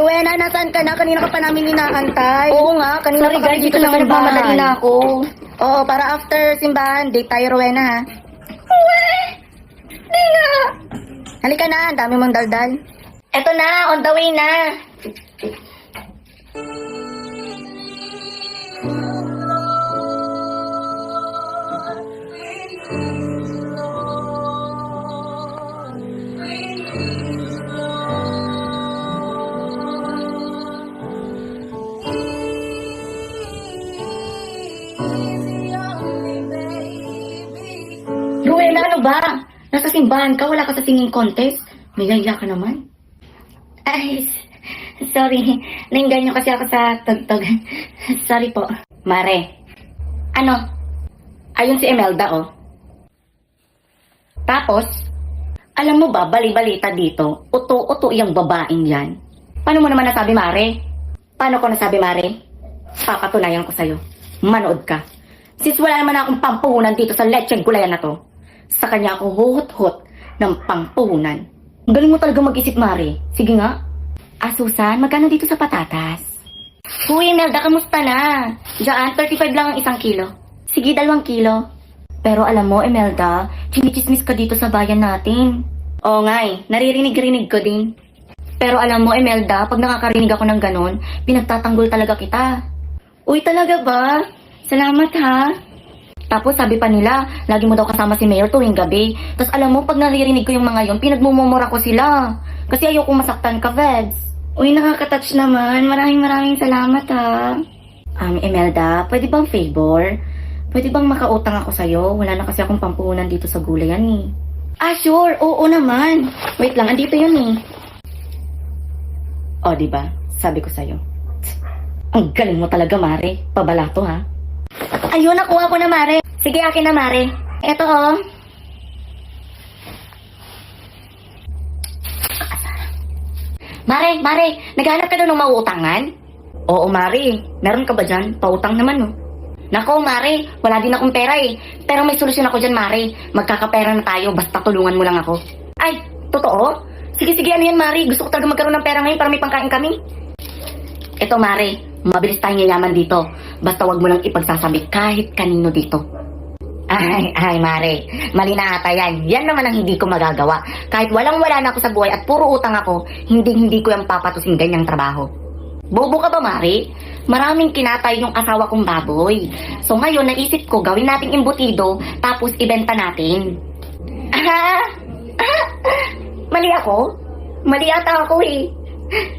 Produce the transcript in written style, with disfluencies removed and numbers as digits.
Rowena, nasaan ka na? Kanina ka pa namin inaantay. Oo nga, kanina Sorry pa kami guys, dito ito sa lang nagmamadali simbahan. na ako. Oo, para after simbahan, date tayo, Rowena, ha? Di nga. Halika na, ang dami mong daldal. Eto na, on the way na. Rowena, ano ba? Nasa simbahan ka, wala ka sa singing contest. May yaya ka naman. Ay, sorry. Nainganyo kasi ako sa tugtog. Sorry po. Mare. Ano? Ayun si Imelda, oh. Tapos, alam mo ba, bali-balita dito, uto-uto yung babaeng yan. Paano mo naman nasabi, Mare? Paano ko nasabi, Mare? Papatunayan ko sa'yo. Manood ka. Sis, wala naman akong pampuhunan dito sa lecheng gulayan na to. Sa kanya ako huhut-hut ng pampuhunan. Galing mo talaga mag-isip, Mare. Sige nga. Susan, magkano dito sa patatas? Uy, Imelda, kamusta na? Diyan, 35 lang ang 1 kilo. Sige, 2 kilo. Pero alam mo, Imelda, chinichismis ka dito sa bayan natin. Oo nga eh, naririnig-rinig ko din. Pero alam mo, Imelda, pag nakakarinig ako ng ganon, pinagtatanggol talaga kita. Uy, talaga ba? Salamat ha. Tapos sabi pa nila, lagi mo daw kasama si Mayor tuwing gabi. Tapos alam mo, pag naririnig ko yung mga yon, pinagmumumura ko sila. Kasi ayoko masaktan ka, Veds. Uy, nakaka-touch naman. Maraming salamat ha. Imelda, pwede bang favor? Pwede bang makautang ako sa'yo? Wala na kasi akong pampuhunan dito sa gulayan eh. Sure. Oo naman. Wait lang, andito yun eh. O, diba? Sabi ko sa'yo. Ang galing mo talaga, Mare. Pabalato ha. Ayun, nakuha ko na, Mare. Sige, akin na, Mare. Eto, oh. Mare, naghanap ka doon ng mauutangan? Oo, Mare. Meron ka ba dyan? Pautang naman, no? Nako, Mare. Wala din akong pera eh. Pero may solusyon ako dyan, Mare. Magkakapera na tayo, basta tulungan mo lang ako. Ay, totoo? Sige, ano yan, Mare? Gusto ko talaga magkaroon ng pera ngayon para may pangkain kami. Eto, Mare. Mabilis tayong yayaman dito. Basta wag mo lang ipagsasabi kahit kanino dito. Ay, Mare. Mali na ata yan. Yan naman ang hindi ko magagawa. Kahit walang-wala na ako sa buhay at puro utang ako, hindi ko yung papatusin ganyang trabaho. Bobo ka ba, Mare? Maraming kinatay yung asawa kong baboy. So ngayon, naisip ko gawin nating imbutido, tapos ibenta natin. Mali ako? Mali ata ako eh.